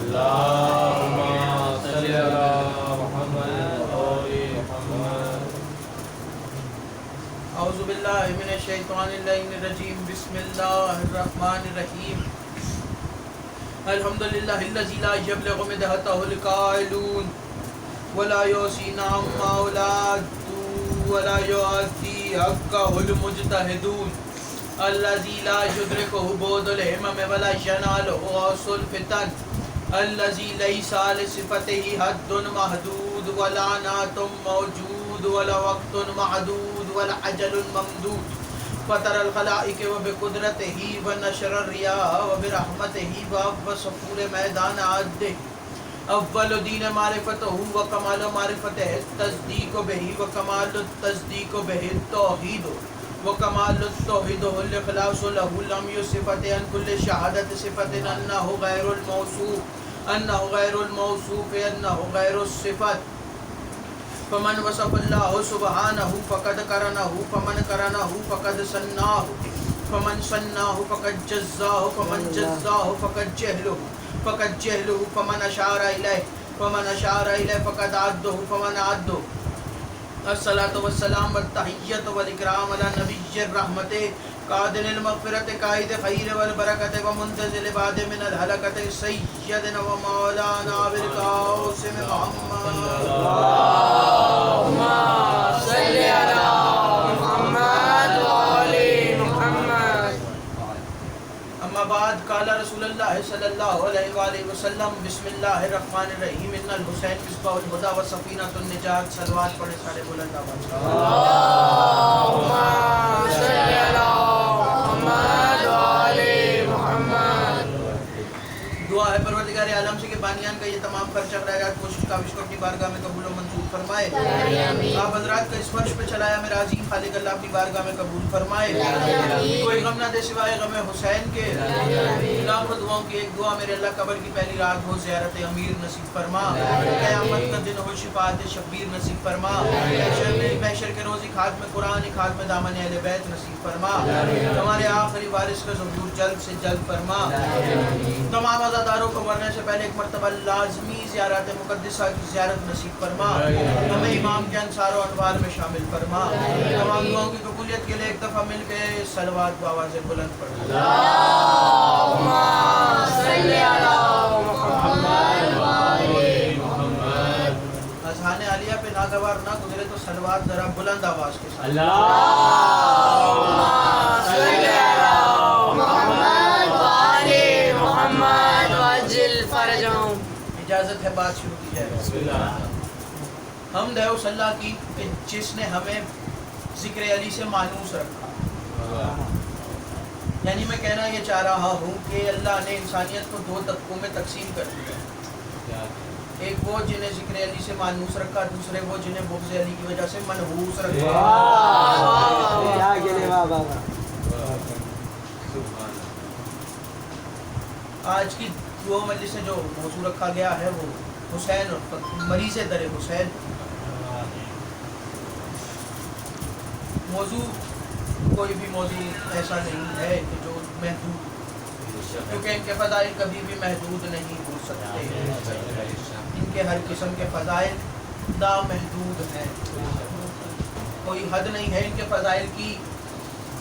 اللهم صل على محمد وآل محمد. اعوذ باللہ من الشیطان اللعین الرجیم. بسم اللہ الرحمن الرحیم. الحمدللہ الذی لا یبلغ مدحتہ القائلون ولا یحصی نعمہ ولا یعطی حقہ المجتہدون الذی لا یدرکہ بعد الہمم ولا ینالہ غوث الفتن الذی لیس لصفتہ حد محدود ولا نعت موجود ولا وقت معدود ولا عجل ممدود فطر الخلائق وبقدرته ونشر الریاح وبرحمته وصفور میدان عدہ. اول دین معرفتہ وکمال معرفتہ التصدیق بہ وکمال التصدیق بہ التوحید وکمال التوحید الاخلاص له لم یصفت عن کل شہادت صفت انہ غیر الموصوف انہ غیر الموصوف انہ غیر الصفت. فمن وصف اللہ سبحانہ فقد کرنہ فمن کرنہ فقد سناہ فمن سناہ فقد جزاہ فمن جزاہ فقد جہلہ فمن اشار الیہ فقد عدہ فمن عدہ. الصلاۃ والسلام والتحیۃ والاکرام علی نبی الرحمت قادر المغفرۃ قائد خیر والبرکۃ ومنتزل بعد من الحلقۃ سیدنا و مولانا ابوالقاسم محمد. اللهم صل علی محمد وآل محمد. اما بعد قال رسول اللہ صلی اللہ علیہ وآلہ وسلم بسم اللہ الرحمن الرحیم ان الحسین مصباح الہدی و سفینۃ النجات. صلوات پڑھے سارے بلند آواز. اللهم صل علی محمد وآل محمد. دعا ہے پروردگار عالم سے کہ بانیان کا یہ تمام خرچہ خیرات کوشش کاوش کو اپنی بارگاہ میں قبول و منظور فرمائے. آپ حضرات کا اس فرش پہ چلایا میرا عظیم خالق اللہ اپنی بارگاہ میں قبول فرمائے. کوئی غم نہ دے سوائے غم حسین کے. لاکھوں دعاؤں کی ایک دعا میرے اللہ قبر کی پہلی رات ہو زیارت امیر نصیب فرما. قیامت کا دن ہو شفاعت شبیر نصیب فرما. محشر کے روزی خاتم قرآن خاتم دامن اہل بیت نصیب فرما. ہمارے آخری وارث کا ظہور جلد سے جلد فرما. تمام عزاداروں کو مرنے سے پہلے ایک مرتبہ لازمی زیارت مقدسہ کی زیارت نصیب فرما. ہمیں امام کے انصار و انوار میں شامل فرما. تمام دعاؤں کی قبولیت کے لیے ایک دفعہ مل کے صلوات بآواز بلند پڑھیں. اللهم صل علی محمد وآل محمد. اذہان عالیہ پہ ناگوار نہ گزرے تو صلوات ذرا بلند آواز کے ساتھ. اللهم صل علی محمد وآل محمد وعجل فرجهم. اجازت ہے بات شروع کی جائے. بسم اللہ. حمد ہے اس اللہ کی کہ جس نے ہمیں ذکر علی سے مانوس رکھا. یعنی میں کہنا یہ چاہ رہا ہوں کہ اللہ نے انسانیت کو دو طبقوں میں تقسیم کر دیا. ایک وہ جنہیں ذکر علی سے مانوس رکھا, دوسرے وہ جنہیں بغض علی کی وجہ سے منحوس رکھا. آج کی دو مجلس سے جو موضوع رکھا گیا ہے وہ حسین اور مریض در حسین. موضوع کوئی بھی موضوع ایسا نہیں ہے کہ جو محدود, کیونکہ ان کے فضائل کبھی بھی محدود نہیں ہو سکتے. ان کے ہر قسم کے فضائل لامحدود ہیں. کوئی حد نہیں ہے ان کے فضائل کی,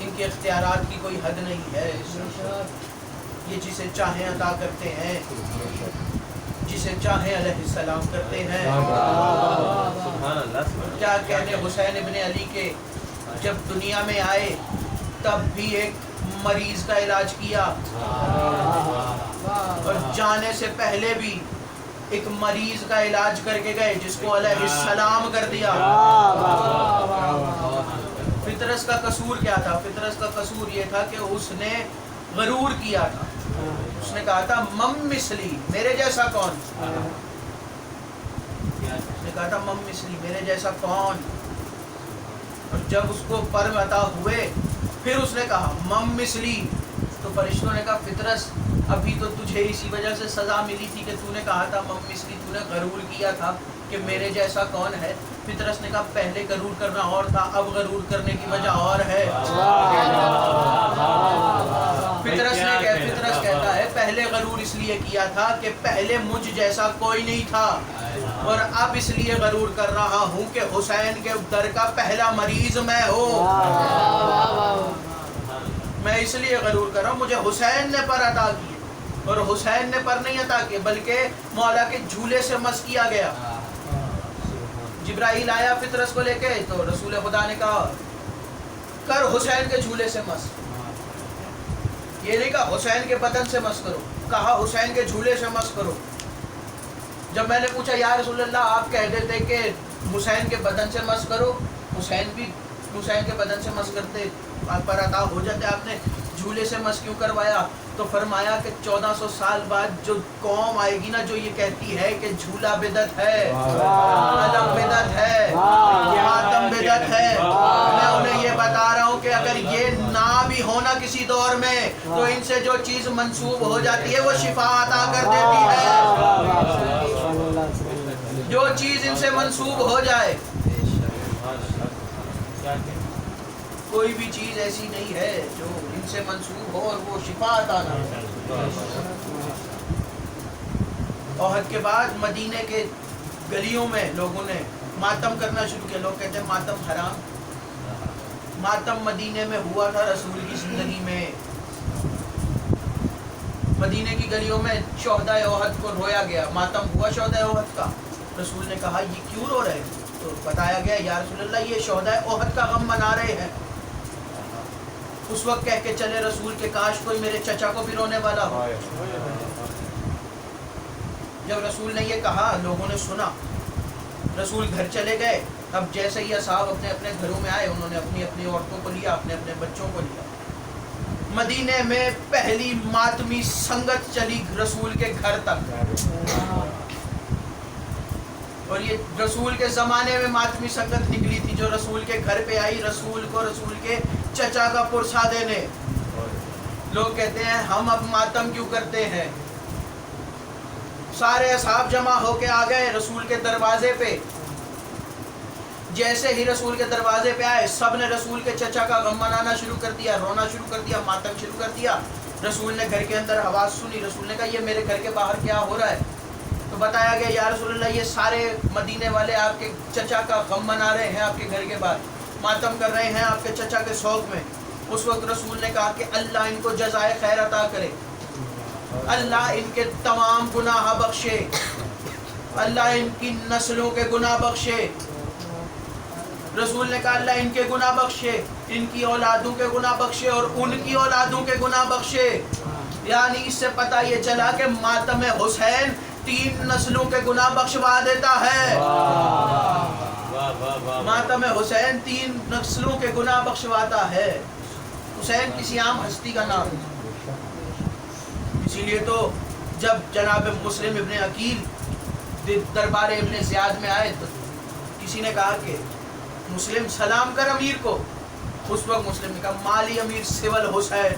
ان کے اختیارات کی کوئی حد نہیں ہے. یہ جسے چاہیں عطا کرتے ہیں, جسے چاہیں علیہ السلام کرتے ہیں. کیا کہنے حسین ابن علی کے, جب دنیا میں آئے تب بھی ایک مریض کا علاج کیا, اور جانے سے پہلے بھی ایک مریض کا علاج کر کے گئے جس کو علیہ السلام کر دیا. فطرس کا قصور کیا تھا؟ فطرس کا قصور یہ تھا کہ اس نے غرور کیا تھا. اس نے کہا تھا مم مثلی, میرے جیسا کون. اس نے کہا تھا مم مثلی, میرے جیسا کون. اور جب اس کو پر عطا ہوئے پھر اس نے کہا مم مثلی, تو فرشتوں نے کہا فطرس ابھی تو تجھے اسی وجہ سے سزا ملی تھی کہ تو نے کہا تھا مم مثلی, تو نے غرور کیا تھا کہ میرے جیسا کون ہے. فطرس نے کہا پہلے غرور کرنا اور تھا, اب غرور کرنے کی وجہ اور ہے. فطرس کہتا ہے پہلے غرور اس لیے کیا تھا کہ پہلے مجھ جیسا کوئی نہیں تھا، اور اب اس لیے غرور کر رہا ہوں کہ حسین کے در کا پہلا مریض میں ہوں۔ میں اس لیے غرور کر رہا ہوں، مجھے حسین نے پر عطا کیے، اور حسین نے پر نہیں عطا کیے بلکہ مولا کے جھولے سے مس کیا گیا۔ جبرائیل آیا فطرس کو لے کے تو رسول خدا نے کہا کر حسین کے جھولے سے مس، یہ نہیں کہا حسین کے بدن سے مس کرو، کہا حسین کے جھولے سے مس کرو۔ جب میں نے پوچھا یا رسول اللہ آپ کہہ دیتے کہ حسین کے بدن سے مس کرو، حسین بھی حسین کے بدن سے مس کرتے، آپ پر عطا ہو جاتے، آپ نے جھولے سے مس کیوں کروایا؟ تو فرمایا کہ 1400 سال بعد جو قوم آئے گی نا جو یہ کہتی ہے کہ جھولا بدعت ہے، علم بدعت ہے، ماتم بدعت ہے، میں انہیں یہ بتا رہا ہوں کہ اگر یہ نہ بھی ہونا کسی دور میں تو ان سے جو چیز منسوب ہو جاتی ہے وہ شفا عطا کر دیتی ہے۔ جو چیز ان سے منسوب ہو جائے، کوئی بھی چیز ایسی نہیں ہے جو ان سے منسوب ہو اور وہ شفا عطا نہ ہو۔ احد کے بعد مدینے کے گلیوں میں لوگوں نے ماتم کرنا شروع کیا۔ لوگ کہتے ہیں ماتم حرام، ماتم مدینے میں ہوا تھا رسول کی زندگی میں۔ مدینے کی گلیوں میں شہدائے احد کو رویا گیا، ماتم ہوا شہدائے احد کا۔ رسول نے کہا یہ کیوں رو رہے ہیں؟ تو بتایا گیا یا رسول اللہ یہ شہدائے احد کا غم منا رہے ہیں۔ اس وقت کہہ کے چلے رسول کے کاش کوئی میرے چچا کو بھی رونے والا ہو۔ جب رسول نے یہ کہا لوگوں نے سنا، رسول گھر چلے گئے۔ اب جیسے ہی اصحاب اپنے اپنے گھروں میں آئے، انہوں نے اپنی اپنی عورتوں کو لیا، اپنے اپنے بچوں کو لیا۔ مدینے میں پہلی ماتمی سنگت چلی رسول کے گھر تک، اور یہ رسول کے زمانے میں ماتمی سنگت نکلی تھی جو رسول کے گھر پہ آئی، رسول کو رسول کے چچا کا پرسا دینے۔ لوگ کہتے ہیں ہم اب ماتم کیوں کرتے ہیں؟ سارے اصحاب جمع ہو کے آ گئے رسول کے دروازے پہ۔ جیسے ہی رسول کے دروازے پہ آئے، سب نے رسول کے چچا کا غم منانا شروع کر دیا، رونا شروع کر دیا، ماتم شروع کر دیا۔ رسول نے گھر کے اندر آواز سنی، رسول نے کہا یہ میرے گھر کے باہر کیا ہو رہا ہے؟ تو بتایا گیا یا رسول اللہ یہ سارے مدینے والے آپ کے چچا کا غم منا رہے ہیں، آپ کے گھر کے باہر ماتم کر رہے ہیں آپ کے چچا کے شوق میں۔ اس وقت رسول نے کہا کہ اللہ ان کو جزائے خیر عطا کرے، اللہ ان کے تمام گناہ بخشے، اللہ ان کی نسلوں کے گناہ بخشے۔ رسول نے کہا اللہ ان کے گناہ بخشے، ان کی اولادوں کے گناہ بخشے اور ان کی اولادوں کے گناہ بخشے۔ یعنی اس سے پتہ یہ چلا کہ ماتم حسین 3 نسلوں کے گناہ بخشوا دیتا ہے۔ ماتم حسین 3 نسلوں کے گناہ بخشواتا ہے۔ حسین کسی عام ہستی کا نام ہے، اسی لیے تو جب جناب مسلم ابن عقیل دربار ابن زیاد میں آئے تو کسی نے کہا کہ مسلم سلام کر امیر کو۔ اس وقت مسلم نے کہا مالی امیر سول حسین،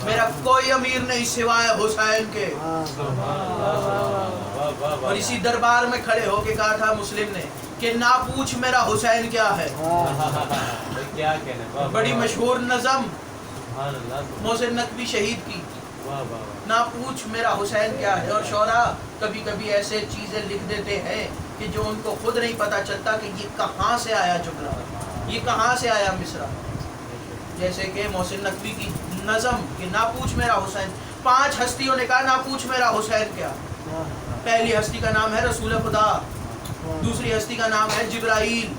میرا کوئی امیر نہیں سوائے حسین کے۔ اور اسی دربار میں کھڑے ہو کے کہا تھا مسلم نے کہ نہ پوچھ میرا حسین کیا ہے۔ بڑی مشہور نظم محسن نقوی شہید کی، نہ پوچھ میرا حسین کیا ہے۔ اور شعراء کبھی کبھی ایسے چیزیں لکھ دیتے ہیں کہ جو ان کو خود نہیں پتا چلتا کہ یہ کہاں سے آیا جملہ، یہ کہاں سے آیا مصرع۔ جیسے کہ محسن نقوی کی نظم کہ نہ پوچھ میرا حسین، 5 ہستیوں نے کہا نہ پوچھ میرا حسین کیا۔ پہلی ہستی کا نام ہے رسول خدا، دوسری ہستی کا نام ہے جبرائیل،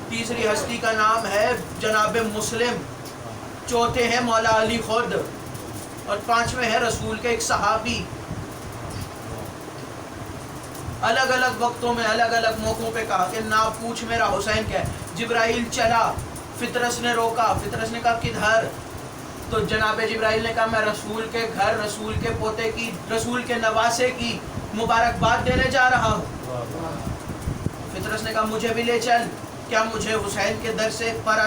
تیسری ہستی کا نام ہے جناب مسلم، چوتھے ہیں مولا علی خود، اور 5ویں ہے رسول کے ایک صحابی۔ الگ الگ وقتوں میں الگ الگ موقعوں پہ کہا کہ نہ پوچھ میرا حسین کیا ہے۔ جبرائیل چلا، فطرس نے روکا، فطرس نے کہا کدھر؟ تو جناب جبرائیل نے کہا میں رسول کے گھر، رسول کے پوتے کی، رسول کے نواسے کی مبارکباد دینے جا رہا ہوں۔ فطرس نے کہا مجھے بھی لے چل، کیا مجھے حسین کے در سے پر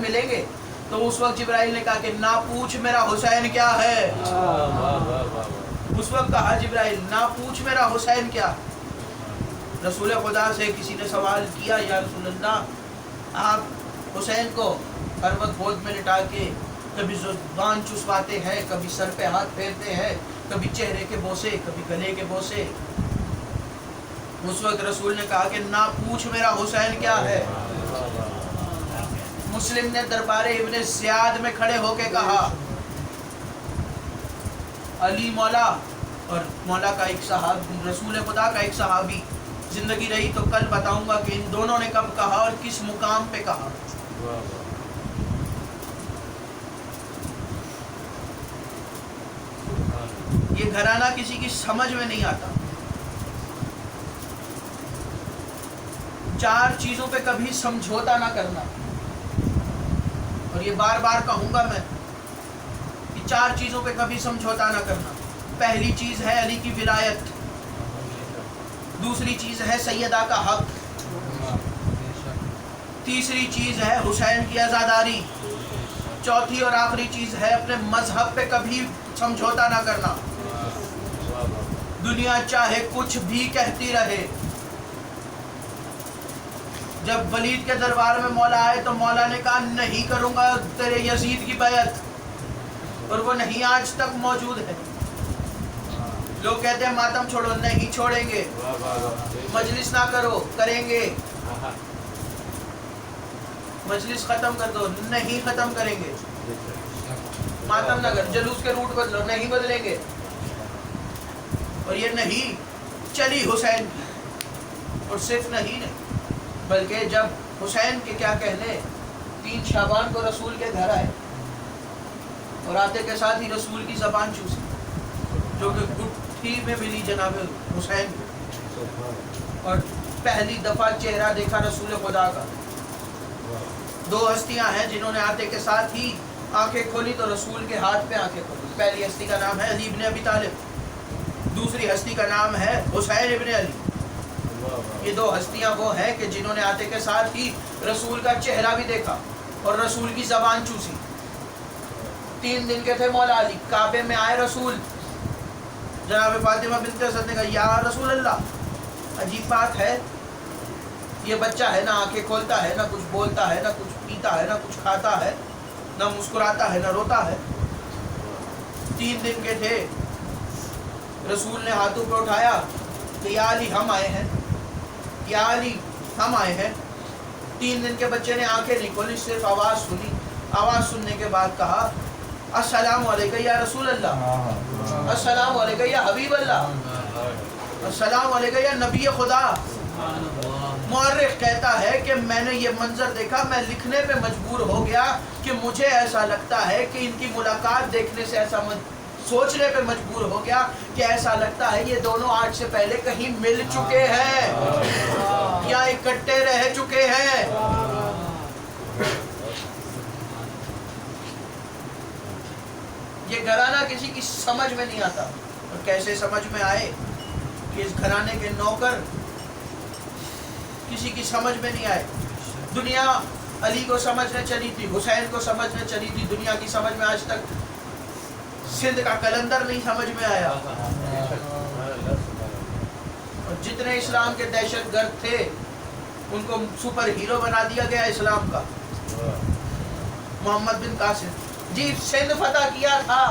ملیں گے؟ تو اس وقت جبرائیل نے کہا کہ نہ پوچھ میرا حسین کیا ہے۔ اس وقت کہا جبرائیل نہ پوچھ میرا حسین کیا۔ رسول خدا سے کسی نے سوال کیا یا رسول اللہ آپ حسین کو ہر وقت گود میں لٹا کے کبھی زبان چسواتے ہیں، کبھی سر پہ ہاتھ پھیرتے ہیں، کبھی چہرے کے بوسے، کبھی گلے کے بوسے. اس وقت رسول نے کہا کہ نہ پوچھ میرا حسین کیا ہے. مسلم نے دربار ابن زیاد میں کھڑے ہو کے کہا علی مولا، اور مولا کا ایک صحابی، رسول خدا کا ایک صحابی. زندگی رہی تو کل بتاؤں گا کہ ان دونوں نے کب کہا اور کس مقام پہ کہا. یہ گھرانہ کسی کی سمجھ میں نہیں آتا. 4 چیزوں پہ کبھی سمجھوتا نہ کرنا. اور یہ بار بار کہوں گا میں کہ 4 چیزوں پہ کبھی سمجھوتا نہ کرنا. پہلی چیز ہے علی کی ولایت، دوسری چیز ہے سیدہ کا حق، تیسری چیز ہے حسین کی عزاداری، چوتھی اور آخری چیز ہے اپنے مذہب پہ کبھی سمجھوتا نہ کرنا. دنیا چاہے کچھ بھی کہتی رہے. جب ولید کے دربار میں مولا آئے تو مولا نے کہا نہیں کروں گا تیرے یزید کی بیعت، اور وہ نہیں آج تک موجود ہے. لوگ کہتے ہیں ماتم چھوڑو، نہیں چھوڑیں گے. مجلس نہ کرو، کریں گے. مجلس ختم کر دو، نہیں ختم کریں گے. ماتم نہ کر، جلوس کے روٹ بدلو، نہیں بدلیں گے. اور یہ نہیں چلی حسین کی. اور صرف نہیں بلکہ جب حسین کے کیا کہنے 3 شعبان کو رسول کے گھر آئے اور آتے کے ساتھ ہی رسول کی زبان چوسی، جو کہ گٹھی میں ملی جناب حسین کو. اور پہلی دفعہ چہرہ دیکھا رسول خدا کا. 2 ہستیاں ہیں جنہوں نے آتے کے ساتھ ہی آنکھیں کھولی تو رسول کے ہاتھ پہ آنکھیں کھولی. پہلی ہستی کا نام ہے علی ابن ابی طالب، دوسری ہستی کا نام ہے حسین ابن علی. یہ 2 ہستیاں وہ ہیں کہ جنہوں نے آتے کے ساتھ ہی رسول کا چہرہ بھی دیکھا اور رسول کی زبان چوسی. 3 دن کے تھے مولا علی. کعبے میں آئے رسول. جناب فاطمہ بنت اسد نے کہا یا رسول اللہ، عجیب بات ہے، یہ بچہ ہے نہ آنکھیں کھولتا ہے، نہ کچھ بولتا ہے، نہ کچھ پیتا ہے، نہ کچھ کھاتا ہے، نہ مسکراتا ہے، نہ روتا ہے. 3 دن کے تھے. رسول نے ہاتھوں پہ اٹھایا کہ یا علی ہم آئے ہیں، یا علی ہم آئے ہیں. 3 دن کے بچے نے آنکھیں نہیں کھولی، صرف آواز سنی. آواز سننے کے بعد کہا السلام علیکم یا رسول اللہ، السلام علیکم یا حبیب اللہ، السلام علیکم یا نبی خدا. مورخ کہتا ہے کہ میں نے یہ منظر دیکھا، میں لکھنے پہ مجبور ہو گیا کہ مجھے ایسا لگتا ہے کہ ان کی ملاقات دیکھنے سے ایسا سوچنے پہ مجبور ہو گیا کہ ایسا لگتا ہے یہ دونوں آج سے پہلے کہیں مل چکے ہیں یا اکٹھے رہ چکے ہیں. یہ گھرانہ کسی کی سمجھ میں نہیں آتا. اور کیسے سمجھ میں آئے کہ اس گھرانے کے نوکر کسی کی سمجھ میں نہیں آئے. دنیا علی کو سمجھنے چلی تھی، حسین کو سمجھنے چلی تھی. دنیا کی سمجھ میں آج تک سندھ کا کلندر نہیں سمجھ میں آیا. اور جتنے اسلام کے دہشت گرد تھے ان کو سپر ہیرو بنا دیا گیا اسلام کا. محمد بن قاسم جی سندھ فتح کیا تھا.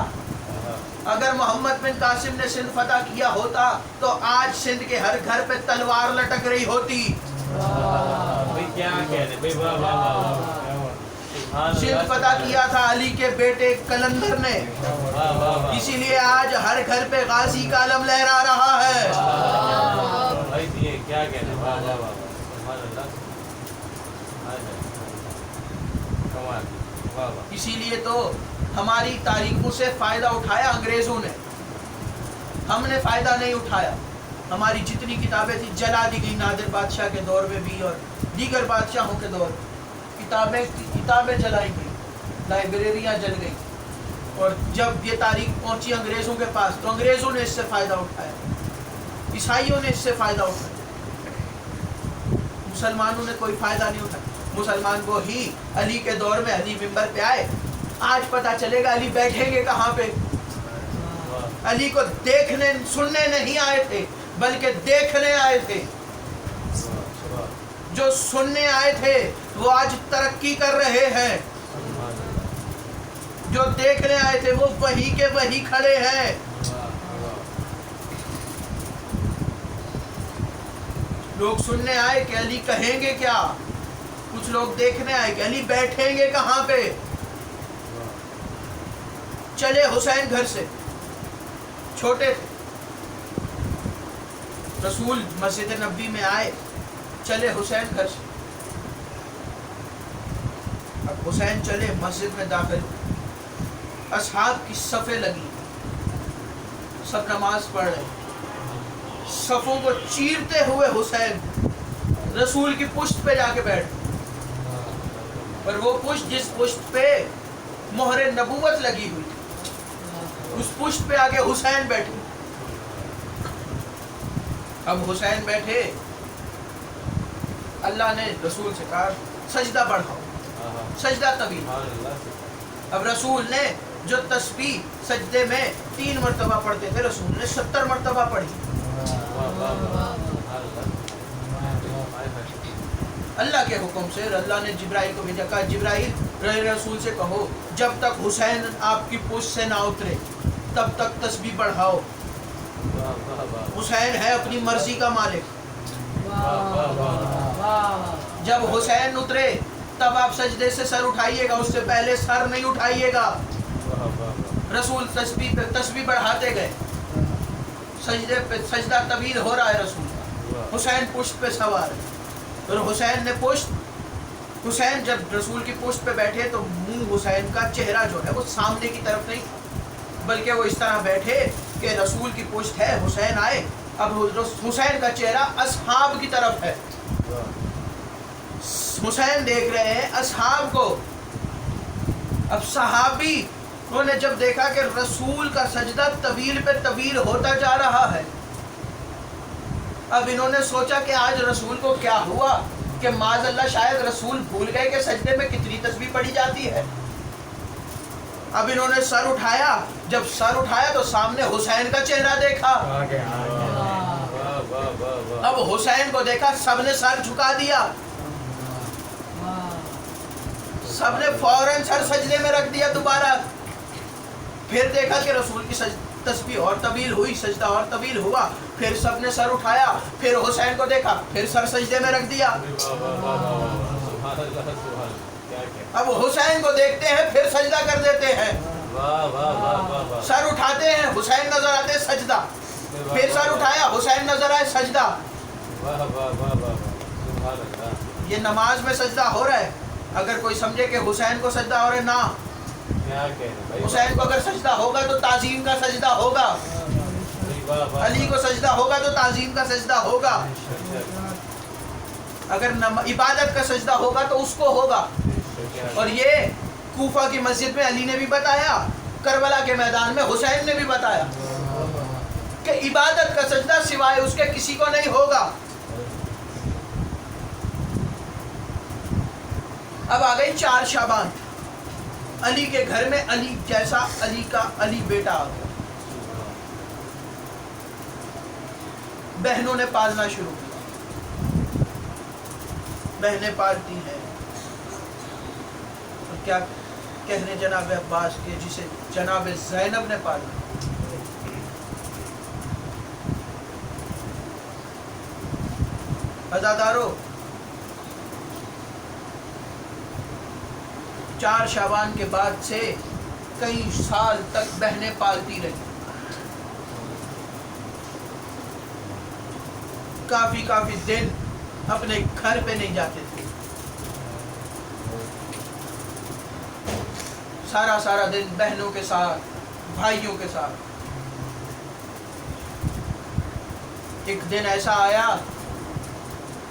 اگر محمد بن قاسم نے سندھ فتح کیا ہوتا تو آج سندھ کے ہر گھر پہ تلوار لٹک رہی ہوتی. سندھ فتح کیا تھا علی کے بیٹے کلندر نے، اسی لیے آج ہر گھر پہ غازی کا علم لہرا رہا ہے. اسی لیے تو ہماری تاریخوں سے فائدہ اٹھایا انگریزوں نے، ہم نے فائدہ نہیں اٹھایا. ہماری جتنی کتابیں تھی جلا دی گئی. نادر بادشاہ کے دور میں بھی اور دیگر بادشاہوں کے دور میں کتابیں جلائی گئی، لائبریریاں جل گئی. اور جب یہ تاریخ پہنچی انگریزوں کے پاس تو انگریزوں نے اس سے فائدہ اٹھایا، عیسائیوں نے اس سے فائدہ اٹھایا. مسلمانوں نے کوئی فائدہ نہیں اٹھایا. مسلمان کو ہی علی کے دور میں علی ممبر پہ آئے. آج پتہ چلے گا علی بیٹھیں گے کہاں پہ. علی کو دیکھنے سننے نہیں آئے تھے بلکہ دیکھنے آئے تھے. جو سننے آئے تھے وہ آج ترقی کر رہے ہیں، جو دیکھنے آئے تھے وہ وہی کے وہی کھڑے ہیں. لوگ سننے آئے کہ علی کہیں گے کیا، کچھ لوگ دیکھنے آئے کہ علی بیٹھیں گے کہاں پہ. چلے حسین گھر سے، چھوٹے تھے. رسول مسجد نبوی میں آئے، چلے حسین گھر سے. اب حسین چلے مسجد میں داخل، اصحاب کی صفیں لگی، سب نماز پڑھ رہے. صفوں کو چیرتے ہوئے حسین رسول کی پشت پہ جا کے بیٹھ. پر وہ پشت جس پشت پہ مہر نبوت لگی ہوئی تھی، اس پشت پہ آگے حسین بیٹھے. اب حسین بیٹھے، اللہ نے رسول سے کہا سجدہ بڑھاؤ، سجدہ طویل. اب رسول نے جو تسبیح سجدے میں 3 مرتبہ پڑھتے تھے، رسول نے 70 مرتبہ پڑھی. اللہ کے حکم سے اللہ نے جبرائیل کو بھیجا، کہا جبرائیل رسول سے کہو جب تک حسین آپ کی پشت سے نہ اترے تب تک تسبیح بڑھاؤ. حسین ہے اپنی مرضی کا مالک. جب حسین اترے تب آپ سجدے سے سر اٹھائیے گا، اس سے پہلے سر نہیں اٹھائیے گا. رسول تسبیح بڑھاتے گئے، سجدے پہ سجدہ طویل ہو رہا ہے رسول کا. حسین پشت پہ سوار ہے، اور حسین جب رسول کی پشت پہ بیٹھے تو منہ حسین کا چہرہ جو ہے وہ سامنے کی طرف نہیں، بلکہ وہ اس طرح بیٹھے کہ رسول کی پشت ہے، حسین آئے. اب حسین کا چہرہ اصحاب کی طرف ہے. حسین دیکھ رہے ہیں اصحاب کو. اب صحابی انہوں نے جب دیکھا کہ رسول کا سجدہ طویل پہ طویل ہوتا جا رہا ہے، اب انہوں نے سوچا کہ آج رسول کو کیا ہوا کہ معاذ اللہ شاید رسول بھول گئے کہ سجدے میں کتنی تسبیح پڑھی جاتی ہے. اب انہوں نے سر اٹھایا، جب سر اٹھایا تو سامنے حسین کا چہرہ دیکھا. اب حسین کو دیکھا، سب نے سر جھکا دیا، سب نے فوراً سر سجدے میں رکھ دیا دوبارہ. پھر دیکھا کہ رسول کی تسبیح اور طویل ہوئی، سجدہ اور طویل ہوا. پھر سب نے سر اٹھایا، پھر حسین کو دیکھا، پھر سر سجدے میں رکھ دیا. اب حسین کو دیکھتے ہیں، پھر سجدہ کر دیتے ہیں. سر اٹھاتے ہیں، حسین نظر آتے سجدہ، پھر سر اٹھایا، حسین نظر آئے سجدہ. یہ نماز میں سجدہ ہو رہا ہے. اگر کوئی سمجھے کہ حسین کو سجدہ ہو رہا ہے، نہ، حسین کو اگر سجدہ ہوگا تو تعظیم کا سجدہ ہوگا، علی کو سجدہ ہوگا تو تعظیم کا سجدہ ہوگا. اگر عبادت کا سجدہ ہوگا تو اس کو ہوگا. اور یہ کوفہ کی مسجد میں علی نے بھی بتایا، کربلا کے میدان میں حسین نے بھی بتایا کہ عبادت کا سجدہ سوائے اس کے کسی کو نہیں ہوگا. اب آ گئی 4 شعبان. علی کے گھر میں علی جیسا علی کا علی بیٹا آ گیا. بہنوں نے پالنا شروع کیا، بہنیں پالتی ہیں. اور کیا کہنے جناب عباس کے، جسے جناب زینب نے پالا. عزادارو، 4 شعبان کے بعد سے کئی سال تک بہنیں پالتی رہی. کافی دن اپنے گھر پہ نہیں جاتے تھے. سارا دن بہنوں کے ساتھ، بھائیوں کے ساتھ. ایک دن ایسا آیا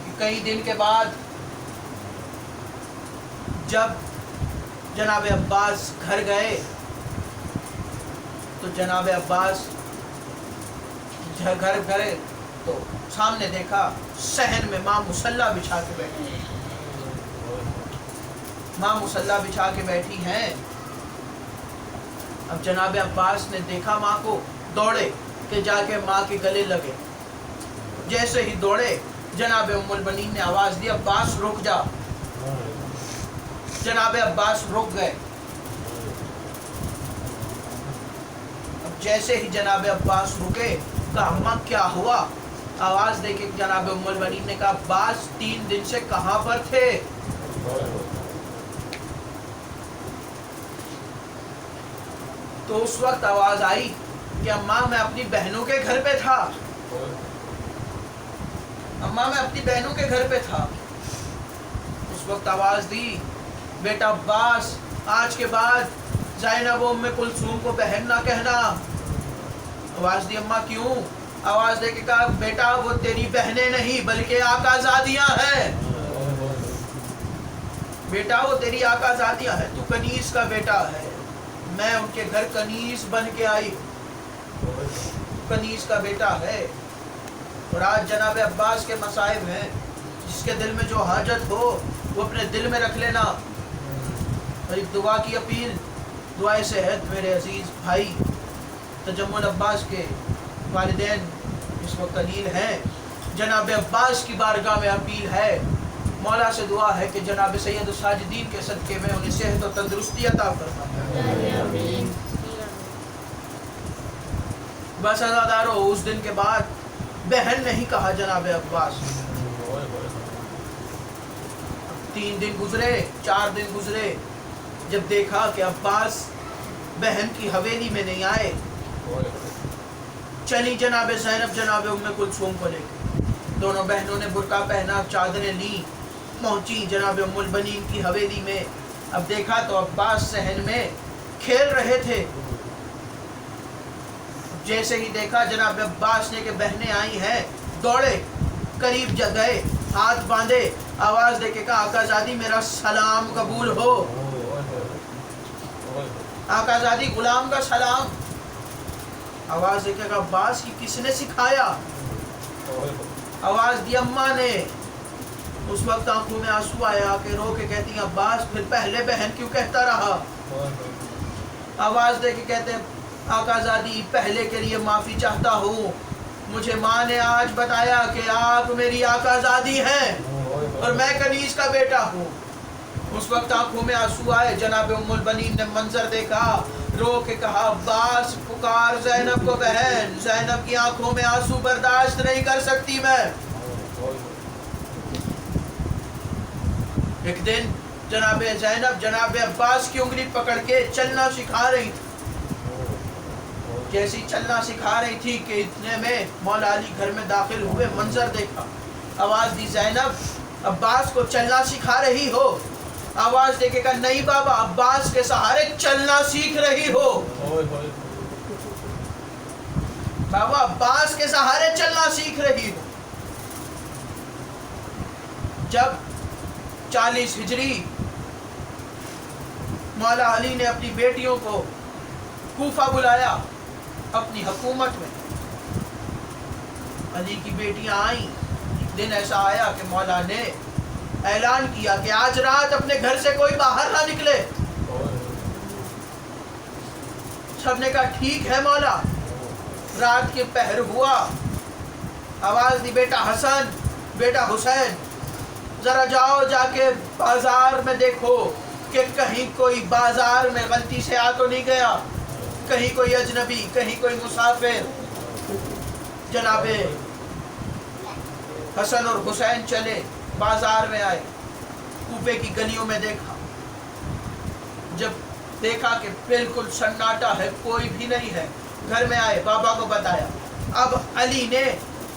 کہ کئی دن کے بعد جب جناب عباس گھر گئے تو جناب عباس گھر گئے تو سامنے دیکھا صحن میں ماں مصلی بچھا کے بیٹھی ہیں. ماں مصلی بچھا کے بیٹھی ہیں. اب جناب عباس نے دیکھا ماں کو، دوڑے کہ جا کے ماں کے گلے لگے. جیسے ہی دوڑے، جناب ام البنین نے آواز دی، عباس رک جا. جناب عباس رک گئے. اب جیسے ہی جناب عباس رکے، کہا اماں کیا ہوا؟ آواز دے کے جناب ام البنین نے کہا عباس 3 دن سے کہاں پر تھے؟ تو اس وقت آواز آئی کہ اماں میں اپنی بہنوں کے گھر پہ تھا، اماں میں اپنی بہنوں کے گھر پہ تھا۔ اس وقت آواز دی بیٹا عباس آج کے بعد زینب و ام کلثوم کو بہن نہ کہنا۔ آواز دی اماں کیوں؟ آواز دے کے کہا بیٹا وہ تیری بہنیں نہیں بلکہ آقا زادیاں ہیں، بیٹا وہ تیری آقا زادیاں ہیں، تو کنیز کا بیٹا ہے، میں ان کے گھر کنیز بن کے آئی، کنیز کا بیٹا ہے۔ اور آج جناب عباس کے مصائب ہیں، جس کے دل میں جو حاجت ہو وہ اپنے دل میں رکھ لینا۔ اور ایک دعا کی اپیل، دعائے صحت میرے عزیز بھائی، تجمل عباس کے والدین اس وقت قلیل ہیں، جناب عباس کی بارگاہ میں اپیل ہے، مولا سے دعا ہے کہ جناب سید الساجدین کے صدقے میں انہیں صحت و تندرستی عطا فرمائے۔ بس عزادارو اس دن کے بعد بہن نہیں کہا جناب عباس۔ 3 دن گزرے، 4 دن گزرے، جب دیکھا کہ عباس بہن کی حویلی میں نہیں آئے، چلی جناب زینب جناب ام کلثوم کو لے کے، دونوں بہنوں نے برقع پہنا، چادریں لی، پہنچی جناب ام البنین کی حویلی میں۔ اب دیکھا تو عباس صحن میں کھیل رہے تھے۔ جیسے ہی دیکھا جناب عباس نے کہ بہنیں آئی ہیں، دوڑے قریب گئے، ہاتھ باندھے، آواز دے کے کہا آقا زادی میرا سلام قبول ہو، آقا زادی غلام کا سلام۔ آواز دے کے کہا عباس کی کس نے سکھایا؟ آواز دی اماں نے۔ اس وقت آنکھوں میں آنسو آیا کہ رو کے کہتی ہیں عباس پھر پہلے بہن کیوں کہتا رہا؟ آواز دے کے کہتے ہیں آقا زادی پہلے کے لیے معافی چاہتا ہوں، مجھے ماں نے آج بتایا کہ آپ میری آقا زادی ہیں اور میں کنیز کا بیٹا ہوں۔ اس وقت آنکھوں میں آنسو آئے، جناب ام البنین نے منظر دیکھا، رو کے کہا عباس پکار زینب کو بہن، زینب کی آنکھوں میں آنسو برداشت نہیں کر سکتی میں۔ ایک دن جناب زینب جناب عباس کی انگلی پکڑ کے چلنا سکھا رہی تھی، جیسی چلنا سکھا رہی تھی کہ اتنے میں مولا علی گھر میں داخل ہوئے، منظر دیکھا، آواز دی زینب عباس کو چلنا سکھا رہی ہو؟ آواز دے کے کہا نہیں بابا عباس کے سہارے چلنا سیکھ رہی ہو، بابا عباس کے سہارے چلنا سیکھ رہی ہو۔ جب 40 ہجری مولا علی نے اپنی بیٹیوں کو کوفہ بلایا اپنی حکومت میں، علی کی بیٹیاں آئیں، ایک دن ایسا آیا کہ مولا نے اعلان کیا کہ آج رات اپنے گھر سے کوئی باہر نہ نکلے۔ سب نے کہا ٹھیک ہے مولا۔ رات کے پہر ہوا، آواز دی بیٹا حسن بیٹا حسین ذرا جاؤ جا کے بازار میں دیکھو کہ کہیں کوئی بازار میں غلطی سے آ تو نہیں گیا، کہیں کوئی اجنبی، کہیں کوئی مسافر۔ جناب حسن اور حسین چلے، بازار میں آئے، کوفے کی گلیوں میں دیکھا، جب دیکھا کہ بالکل سناٹا ہے، کوئی بھی نہیں ہے، گھر میں آئے، بابا کو بتایا۔ اب علی نے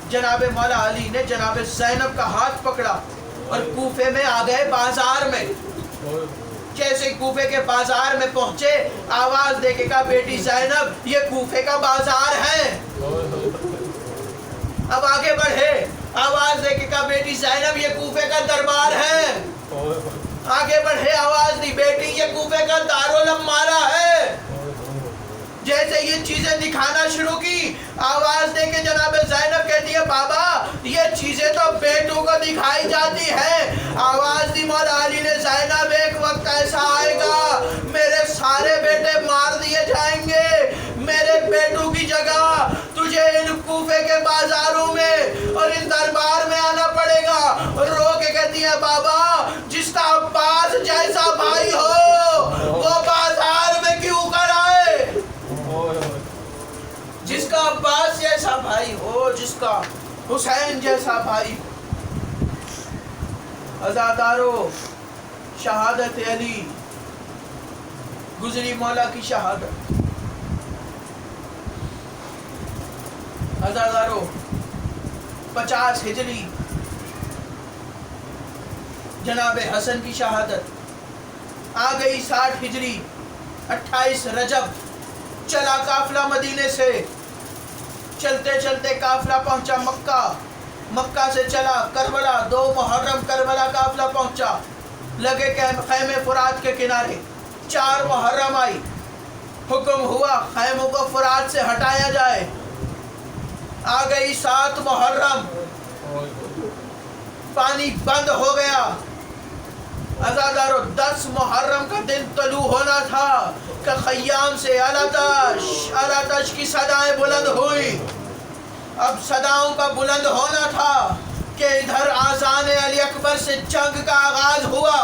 جناب مولا علی نے جناب زینب کا ہاتھ پکڑا اور کوفے میں آ گئے بازار میں۔ جیسے کوفے کے بازار میں پہنچے، آواز دے کے کہا بیٹی زینب یہ کوفے کا بازار ہے۔ اب آگے بڑھے، آواز دے کے کہا بیٹی زینب یہ کوفے کا دربار ہے۔ آگے بڑھے، آواز دی بیٹی یہ کوفے کا دارالعمارہ ہے۔ جیسے یہ چیزیں دکھانا شروع کی، آواز دے کے جناب زینب کہتی ہے بابا یہ چیزیں تو بیٹوں کو دکھائی جاتی ہیں۔ آواز دی مولا علی نے زینب ایک وقت ایسا آئے گا میرے سارے بیٹے مار دیے جائیں گے، میرے بیٹوں کی جگہ تجھے ان کوفے کے بازاروں میں اور ان دربار میں آنا پڑے گا۔ اور رو کے کہتی ہے بابا جس کا عباس جیسا بھائی ہو وہ بازار میں کیوں کر آئے؟ جس کا عباس جیسا بھائی ہو، جس کا حسین جیسا بھائی. عزادارو شہادت علی گزری مولا کی شہادت. عزادارو 50 ہجری جناب حسن کی شہادت. آ گئی 60 ہجری 28 رجب. چلا قافلہ مدینے سے. چلتے چلتے قافلہ پہنچا مکہ. مکہ سے چلا کربلا. 2 محرم کربلا قافلہ پہنچا. لگے خیمے فرات کے کنارے. 4 محرم آئی. حکم ہوا خیموں کو فرات سے ہٹایا جائے. آ گئی 7 محرم. پانی بند ہو گیا. عزادارو 10 محرم کا دن طلوع ہونا تھا کہ خیام سے الاتش کی صدائیں بلند ہوئی. اب صداؤں کا بلند ہونا تھا کہ ادھر آذان علی اکبر سے جنگ کا آغاز ہوا.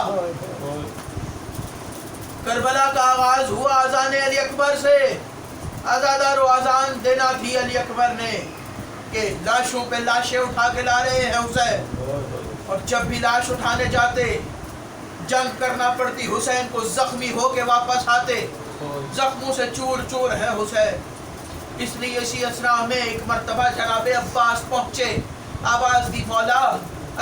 کربلا کا آغاز ہوا آذان علی اکبر سے. عزادارو آذان دینا تھی علی اکبر نے کہ لاشوں پہ لاشیں اٹھا کے لا رہے ہیں حسین. اور جب بھی لاش اٹھانے جاتے جنگ کرنا پڑتی. حسین کو زخمی ہو کے واپس آتے. زخموں سے چور چور ہے حسین. اس لیے اسی اسرا میں ایک مرتبہ جناب عباس پہنچے. آواز دی مولا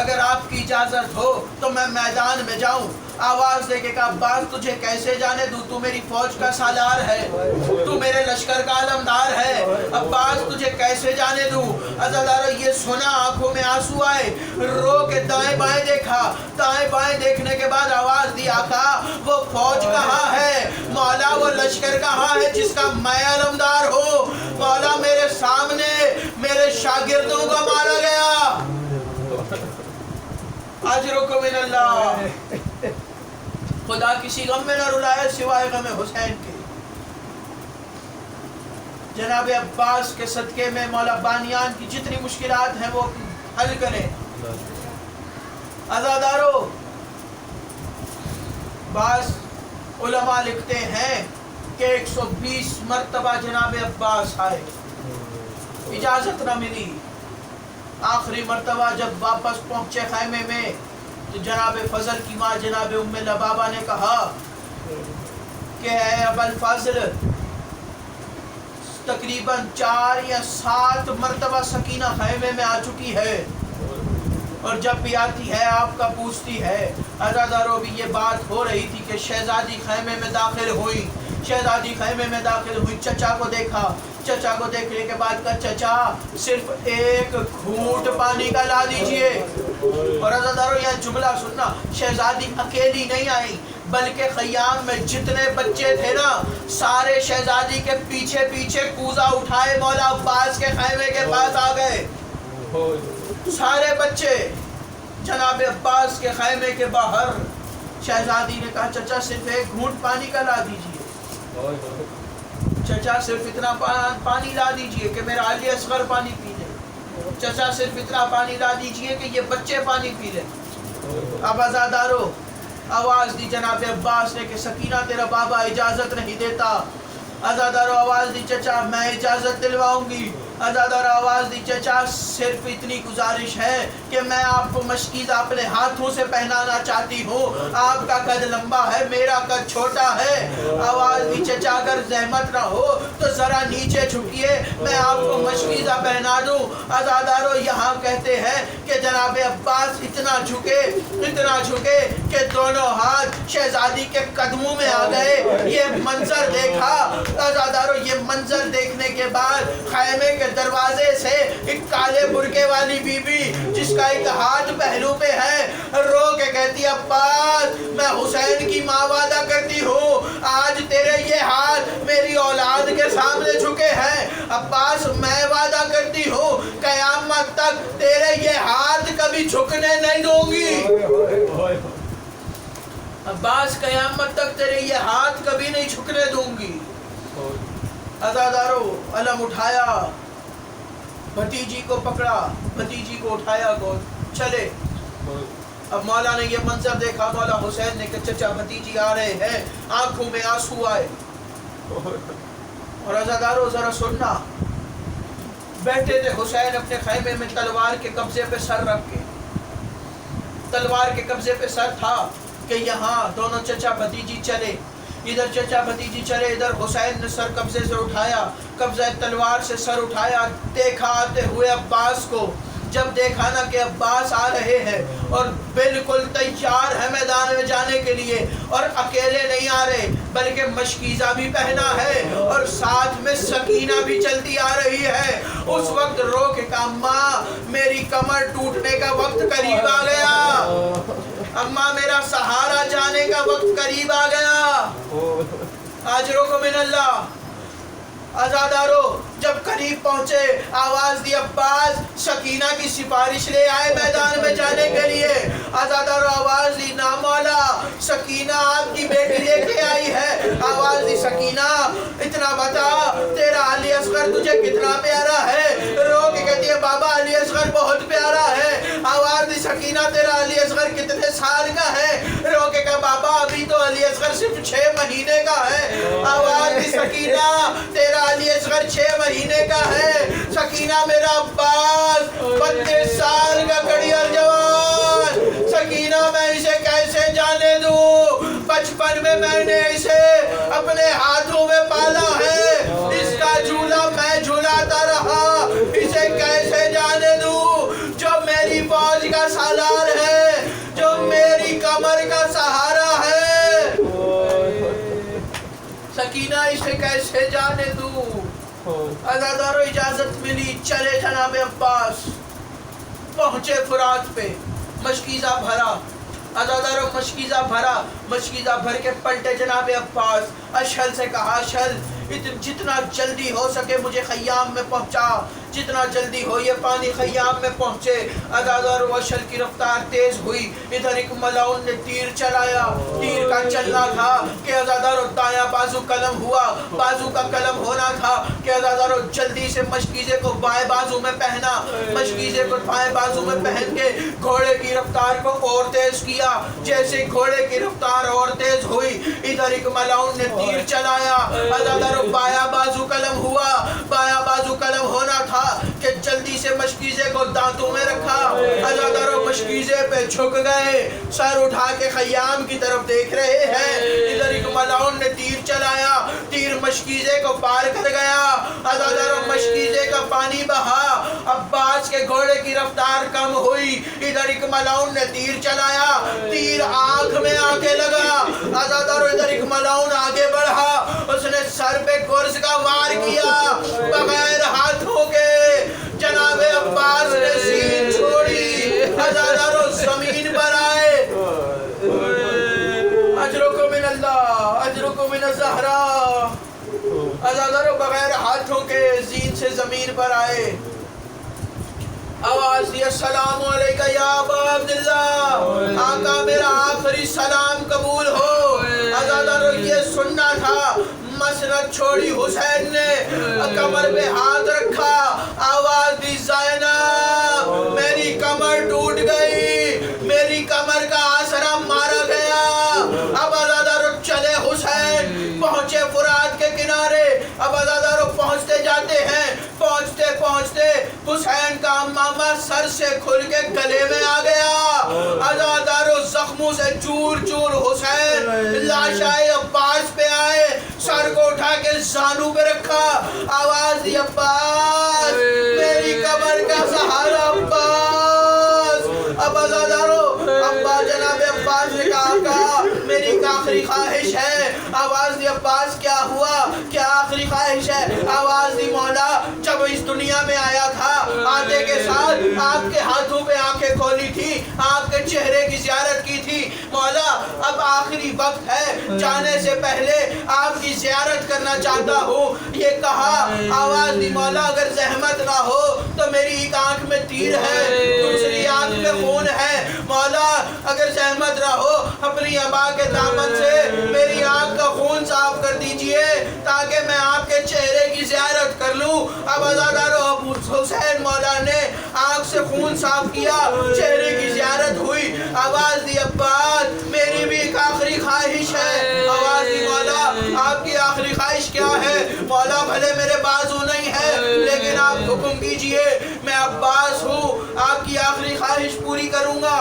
اگر آپ کی اجازت ہو تو میں میدان میں جاؤں. آواز دے کے کہا عباس تجھے کیسے جانے دوں, تو میری فوج کا سالار ہے, تو میرے لشکر کا علمدار ہے. عباس تجھے کیسے جانے دوں. عزادارو یہ سنا آنکھوں میں آنسو آئے. رو کے دائیں بائیں دیکھا. دائیں بائیں دیکھنے کے بعد آواز دی آقا وہ فوج کہاں ہے, مولا وہ لشکر کہاں ہے جس کا میں علمدار ہوں. مولا میرے سامنے میرے شاگردوں کو مارا گیا. اجرکم من اللہ. خدا کسی غم میں نہ رلائے سوائے غم حسین کے. جناب عباس کے صدقے میں مولا بانیان کی جتنی مشکلات ہیں وہ حل کریں. عزادارو بعض علماء لکھتے ہیں کہ 120 مرتبہ جناب عباس آئے, اجازت نہ ملی. آخری مرتبہ جب واپس پہنچے خیمے میں تو جناب فضل کی ماں جناب ام لبابہ نے کہا کہ اے ابا الفضل تقریباً 4 یا 7 مرتبہ سکینہ خیمے میں آ چکی ہے اور جب بھی آتی ہے آپ کا پوچھتی ہے. عزادارو بھی یہ بات ہو رہی تھی کہ شہزادی خیمے میں داخل ہوئی. شہزادی خیمے میں داخل ہوئی. چچا کو دیکھا. چچا کو دیکھنے کے بعد کہا چچا صرف 1 گھونٹ پانی کا لا دیجئے. اور عزادارو یہ جملہ سننا, شہزادی اکیلی نہیں آئی بلکہ خیام میں جتنے بچے تھے نا سارے شہزادی کے پیچھے پیچھے کوزہ اٹھائے مولا عباس کے خیمے کے پاس آ گئے. سارے بچے جناب عباس کے خیمے کے باہر. شہزادی نے کہا چچا صرف 1 گھونٹ پانی کا لا دیجئے. چچا صرف اتنا پانی لا دیجئے کہ میرا علی اصغر پانی پی لے. چچا صرف اتنا پانی لا دیجئے کہ یہ بچے پانی پی لیں. اب عزادارو آواز دی جناب عباس نے کہ سکینہ تیرا بابا اجازت نہیں دیتا. عزادارو آواز دی چچا میں اجازت دلواؤں گی. عزادارو آواز دی چچا صرف اتنی گزارش ہے کہ میں آپ کو مشکیزہ اپنے ہاتھوں سے پہنانا چاہتی ہوں. آپ کا قد لمبا ہے, میرا قد چھوٹا ہے. آواز دی چچا اگر زحمت نہ ہو تو ذرا نیچے جھکیے میں آپ کو مشکیزہ پہنا دوں. عزادارو یہاں کہتے ہیں کہ جناب عباس اتنا جھکے کہ دونوں ہاتھ شہزادی کے قدموں میں آ گئے. یہ منظر دیکھا عزادارو. یہ منظر دیکھنے کے بعد خیمے کے دروازے سے ایک کالے برقے والی بی بی جس کا ایک ہاتھ پہلو پہ ہے رو کے کہتی عباس میں حسین کی ماں وعدہ کرتی ہوں آج تیرے یہ ہاتھ میری اولاد کے سامنے جھکے ہیں. عباس میں وعدہ کرتی ہوں قیامت تک تیرے یہ ہاتھ کبھی جھکنے نہیں دوں گی. عباس قیامت تک تیرے یہ ہاتھ کبھی نہیں جھکنے دوں گی. عزادارو علم اٹھایا, بھتیجی کو پکڑا, بھتیجی کو اٹھایا چلے. اب مولا نے یہ منظر دیکھا. مولا حسین نے کہا چچا بھتیجی آ رہے ہیں. آنکھوں میں آنسو آئے. اور عزادارو ذرا سننا, بیٹھے تھے حسین اپنے خیمے میں تلوار کے قبضے پہ سر رکھ کے، تلوار کے قبضے پہ سر تھا کہ یہاں دونوں چچا بھتیجی چلے، ادھر چچا بھتیجی چلے، ادھر حسین نے سر قبضے سے اٹھایا، قبضہ تلوار سے سر اٹھایا، دیکھا آتے ہوئے عباس کو، جب دیکھا نا کہ عباس آ رہے ہیں اور بالکل تیار ہے میدان میں جانے کے لیے، اور اکیلے نہیں آ رہے بلکہ مشکیزہ بھی پہنا ہے اور ساتھ میں سکینہ بھی چلتی آ رہی ہے، اس وقت رو کے کہا ماں میری کمر ٹوٹنے کا وقت قریب آ گیا، اماں میرا سہارا جانے کا وقت قریب آ گیا۔ آجروں کو من اللہ، آزادارو جب قریب پہنچے آواز دی عباس سکینہ کی سفارش لے آئے میدان میں جانے کے لیے، آزادارو آواز دی نا مولا سکینہ آپ کی بیٹی لے کے آئی ہے، آواز دی سکینہ اتنا بتا تیرا علی اصغر تجھے کتنا پیارا ہے، رو کے کہتی ہے بابا علی اصغر بہت پیارا ہے، آواز دی سکینہ تیرا علی اصغر کتنے سال کا ہے، رو کے کہا بابا ابھی تو علی اصغر صرف 6 مہینے کا ہے، آواز دی سکینہ تیرا علی اصغر 6 مہینے کا ہے، سکینہ میرا عباس 32 سال کا کڑیل جوان، سکینہ میں اسے کیسے جانے دوں، بچپن میں نے اسے اپنے ہاتھوں میں پالا ہے، اس کا جھولا میں جھولاتا رہا، اسے کیسے جانے دوں، جو میری فوج کا سالار ہے، جو میری کمر کا سہارا ہے، سکینہ اسے کیسے جانے دوں۔ عزادارو اجازت ملی، چلے جناب عباس، پہنچے فرات پہ، مشکیزہ بھرا، عزادارو مشکیزہ بھرا، مشکیزہ بھر کے پلٹے جناب عباس، اشہل سے کہا اشہل جتنا جلدی ہو سکے مجھے خیام میں پہنچا، جتنا جلدی ہو یہ پانی خیام میں پہنچے، عزادارو اشہل کی رفتار تیز ہوئی، ادھر ایک ملعون نے تیر چلایا، تیر کا چلنا تھا کہ عزادارو دایاں بازو قلم ہوا، بازو کا قلم ہونا تھا کہ عزادارو جلدی سے مشکیزے کو بائیں بازو میں پہنا، مشکیزے کو بائیں بازو میں پہن کے گھوڑے کی رفتار کو اور تیز کیا، جیسے گھوڑے کی رفتار اور تیز ہوئی ادھر ایک ملعون نے تیر چلایا، عزادارو بایاں بازو قلم ہوا، بایاں بازو قلم ہونا تھا کہ جلدی سے مشکیزے کو دانتوں میں رکھا، عزادارو مشکیزے پہ جھک گئے، سر اٹھا کے خیام کی طرف دیکھ رہے ہیں، ادھر ایک ملعون نے تیر چلایا، تیر مشکیزے کو پار کر گیا، عزادارو مشکیزے کا پانی بہا، عباس کے گھوڑے کی رفتار کم ہوئی، ادھر ایک ملعون نے تیر چلایا، تیر آنکھ میں آ کے لگا، عزادارو ادھر ایک ملعون آگے بڑھا، اس نے سر پہ گرز کا وار کیا، بغیر ہاتھوں کے جناب عباس نے سین چھوڑی، عزادارو زمین پر آئے، اجرکم من اللہ اجرکم من الزہرا، عزادارو بغیر ہاتھوں کے زین سے زمین پر آئے، آواز دی السلام علیکہ یا ابا عبداللہ، آقا میرا آخری سلام قبول ہو، عزادارو یہ سننا تھا، مسند چھوڑی حسین نے، کمر پہ ہاتھ رکھا، آواز دی زینب میری کمر ٹوٹ گئی، میری کمر کا آسرا مارا گیا، اب عزادارو چلے حسین، پہنچے فرات کے کنارے، اب عزادارو پہنچتے جاتے ہیں، پہنچتے پہنچتے حسین کا امامہ سر سے کھل کے گلے میں آ گیا، عزادارو زخموں سے چور چور حسین لاشائے عباس پہ آئے، سر کو اٹھا کے زانو پہ رکھا، آواز دی عباس میری کمر کا سہارا عباس، اب عزادارو ابا جناب عباس نے کہا میری ایک آخری خواہش ہے، آواز دی عباس کیا ہوا، کیا آخری خواہش ہے، آواز دی مولا جب اس دنیا میں آیا تھا آتے کے ساتھ آپ کے ہاتھوں پہ آنکھیں کھولی تھی، آپ کے چہرے کی زیارت کی تھی، مولا اب آخری وقت ہے، جانے سے پہلے آپ کی زیارت کرنا چاہتا ہوں، یہ کہا، آواز دی مولا اگر زحمت نہ ہو تو میری ایک آنکھ میں تیر ہے، دوسری آنکھ میں خون ہے، مولا اگر زحمت نہ ہو اپنی ابا کے دامن سے میری آنکھ کا خون صاف کر دیجئے تاکہ میں آپ کے چہرے کی زیارت کر لوں، اب عزادارو ابو حسین مولا نے آنکھ سے خون صاف کیا، چہرے کی زیارت ہوئی، آواز دی عباس میری بھی ایک آخری خواہش ہے، آواز دی مولا آپ کی آخری خواہش کیا ہے، مولا بھلے میرے بازو نہیں ہے لیکن آپ حکم کیجئے، میں عباس ہوں، آپ کی آخری خواہش پوری کروں گا۔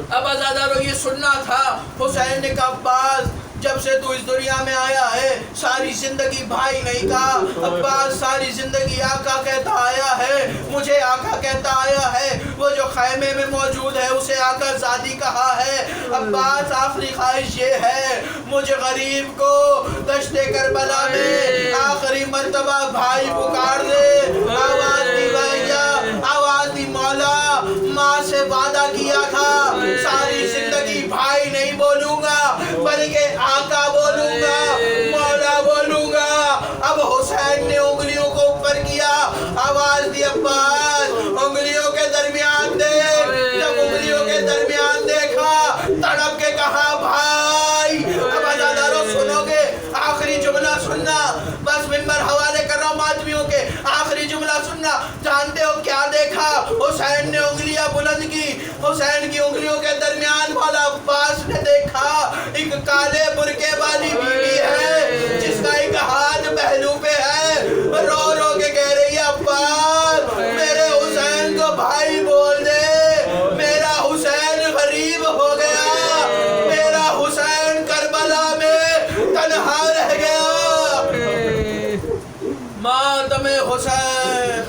اب عزادارو یہ سننا تھا۔ حسین نے کہا عباس جب سے تو اس دنیا میں آیا ہے ساری زندگی بھائی نہیں کہا، عباس ساری زندگی آقا کہتا آیا ہے، مجھے آقا کہتا آیا ہے، وہ جو خیمے میں موجود ہے اسے آقا زادی کہا ہے۔ عباس آخری خواہش یہ ہے مجھے غریب کو دشت کربلا میں آخری مرتبہ بھائی پکار دے، آواز دی بھائیا، آواز دی مولا، ماں سے وعدہ کیا تھا ساری زندگی بھائی نہیں بولوں گا بلکہ آقا بولوں گا، مولا بولوں گا۔ اب حسین نے انگلیوں کو اوپر کیا، آواز دی عباس انگلیوں کے درمیان دیکھ، جب انگلیوں کے درمیان دیکھا تڑپ کے کہا بھائی۔ اب عزادارو سنو گے، آخری جملہ سننا، بس ممبر حوالے کر رہا ہوں ماتمیوں کے، آخری جملہ سننا۔ جانتے ہو کیا دیکھا؟ حسین نے انگلیاں بلند کی، حسین کی انگلیوں کے درمیان مولا عباس نے دیکھا ایک کالے برقے والی بیوی ہے جس کا ایک ہاتھ پہلو پہ ہے، رو رو کے کہہ رہی ہے عباس میرے حسین کو بھائی بول دے، میرا حسین غریب ہو گیا، میرا حسین کربلا میں تنہا رہ گیا۔ ماتم حسین